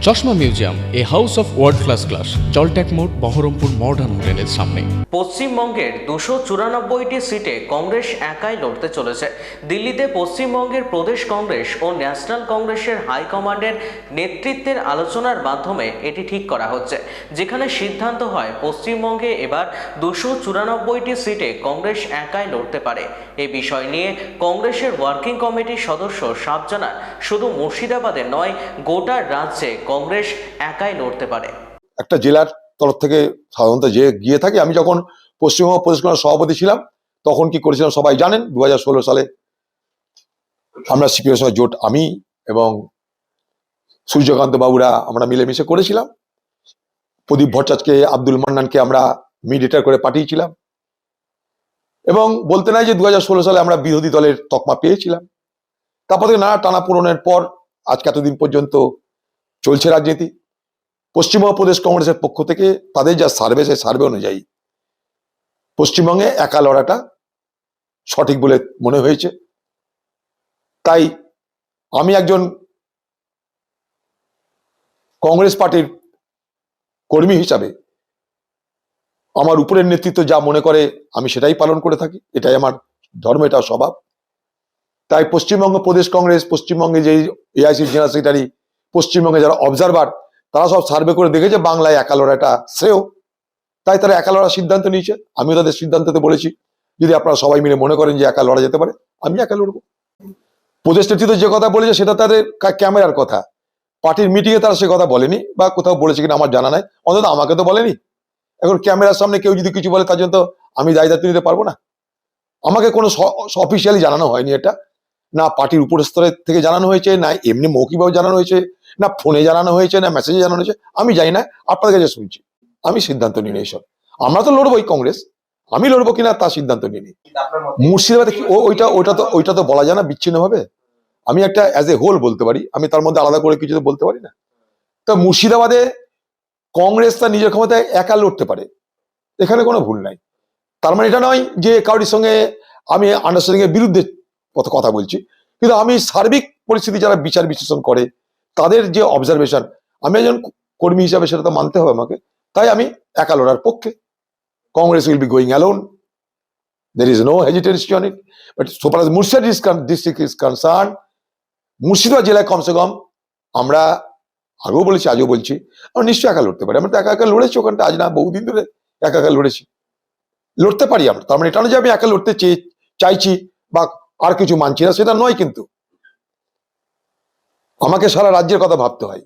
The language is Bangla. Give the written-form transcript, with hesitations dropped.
চশমা museum, a house of world class, জলট্যাক মোড়, বহরমপুর মডার্ন হোটেলের সামনে। পশ্চিমবঙ্গের 294টি সিটে কংগ্রেস একাই লড়তে চলেছে। দিল্লিতে পশ্চিমবঙ্গের প্রদেশ কংগ্রেস ও ন্যাশনাল কংগ্রেসের হাইকমান্ডের নেতৃত্বের আলোচনার মাধ্যমে এটি ঠিক করা হচ্ছে, যেখানে সিদ্ধান্ত হয় পশ্চিমবঙ্গে এবার 294টি সিটে কংগ্রেস একাই লড়তে পারে। এই বিষয় নিয়ে কংগ্রেসের ওয়ার্কিং কমিটির সদস্য সাফ জানান, শুধু মুর্শিদাবাদে নয়, গোটা রাজ্যে কংগ্রেস একাই লড়তে পারে। একটা জেলার তরফ থেকে সাধারণত যে গিয়ে থাকে। আমি যখন পশ্চিমবঙ্গ প্রদেশ কংগ্রেস সভাপতি ছিলাম তখন কি করেছিলাম সবাই জানেন। 2016 সালে আমরা সিপিএম সঙ্গে জোট, আমি এবং সূর্যকান্ত বাবুরা আমরা মিলেমিশে করেছিলাম। প্রদীপ ভট্টাচার্যকে, আব্দুল মান্নানকে আমরা মিডিয়েটর করে পাঠিয়েছিলাম এবং বলতে নাই যে 2016 সালে আমরা বিরোধী দলের তকমা পেয়েছিলাম। তারপর থেকে নানা টানাপোড়েনের পর আজকে এতদিন পর্যন্ত চলছে রাজনীতি। পশ্চিমবঙ্গ প্রদেশ কংগ্রেসের পক্ষ থেকে তাদের যা সার্ভে, সেই সার্ভে অনুযায়ী পশ্চিমবঙ্গে একা লড়াটা সঠিক বলে মনে হয়েছে। তাই আমি একজন কংগ্রেস পার্টির কর্মী হিসাবে আমার উপরের নেতৃত্ব যা মনে করে আমি সেটাই পালন করে থাকি। এটাই আমার ধর্ম, এটা স্বভাব। তাই পশ্চিমবঙ্গ প্রদেশ কংগ্রেস, পশ্চিমবঙ্গে যে এআইসি জেনারেল সেক্রেটারি, পশ্চিমবঙ্গে যারা অবজারভার, তারা সব সার্ভে করে দেখেছে বাংলায় একা লড়াটা শ্রেয়। তাই তারা একা লড়ার সিদ্ধান্ত নিয়েছে। আমিও তাদের সিদ্ধান্ততে বলেছি, যদি আপনারা সবাই মিলে মনে করেন যে একা লড়া যেতে পারে, আমি একা লড়বো। প্রদেশ নেতৃত্ব যে কথা বলেছে সেটা তাদের ক্যামেরার কথা, পার্টির মিটিংয়ে তারা সে কথা বলেনি, বা কোথাও বলেছে কিনা আমার জানা নাই, অন্তত আমাকে তো বলেনি। এখন ক্যামেরার সামনে কেউ যদি কিছু বলে তার জন্য তো আমি দায় দায়িত্ব নিতে পারবো না। আমাকে কোনো অফিসিয়ালি জানানো হয়নি, এটা না পার্টির উপর স্তরের থেকে জানানো হয়েছে, না এমনি মৌখিকভাবে জানানো হয়েছে, না ফোনে জানানো হয়েছে, না মেসেজে জানানো হয়েছে। আমি জানি না, আপনাদের কাছে শুনছি। আমি সিদ্ধান্ত নিই এইসব। আমরা তো লড়বোই কংগ্রেস, আমি লড়বো কিনা তার সিদ্ধান্ত নিই। মুর্শিদাবাদে কি ওইটা তো বলা যায় না বিচ্ছিন্ন ভাবে। আমি একটা অ্যাজ এ হোল বলতে পারি, আমি তার মধ্যে আলাদা করে কিছু তো বলতে পারি না। তো মুর্শিদাবাদে কংগ্রেস তার নিজের ক্ষমতায় একা লড়তে পারে, এখানে কোনো ভুল নাই। তার মানে এটা নয় যে কারোর সঙ্গে আমি আন্ডারস্ট্যান্ডিং এর বিরুদ্ধে কথা বলছি, কিন্তু আমি সার্বিক পরিস্থিতি যারা বিচার বিশ্লেষণ করে তাদের যে অবজারভেশন, আমি একজন কর্মী হিসাবে সেটা তো মানতে হবে আমাকে। তাই আমি একা লড়ার পক্ষে। Congress will be going alone, there is no hesitation on it, but so far as Murshidabad district is concerned, Murshidabad জেলায় কমসে কম আমরা আগেও বলেছি, আজও বলছি, আমরা নিশ্চয়ই একা লড়তে পারি। আমরা তো একা একা লড়েছি ওখানটা, আজ না বহুদিন ধরে একা একা লড়েছি, লড়তে পারি আমরা। তার মানে এটা নয় যে আমি একা লড়তে চাইছি বা আর কিছু মানছি না, সেটা নয়। কিন্তু আমাকে সারা রাজ্যের কথা ভাবতে হয়।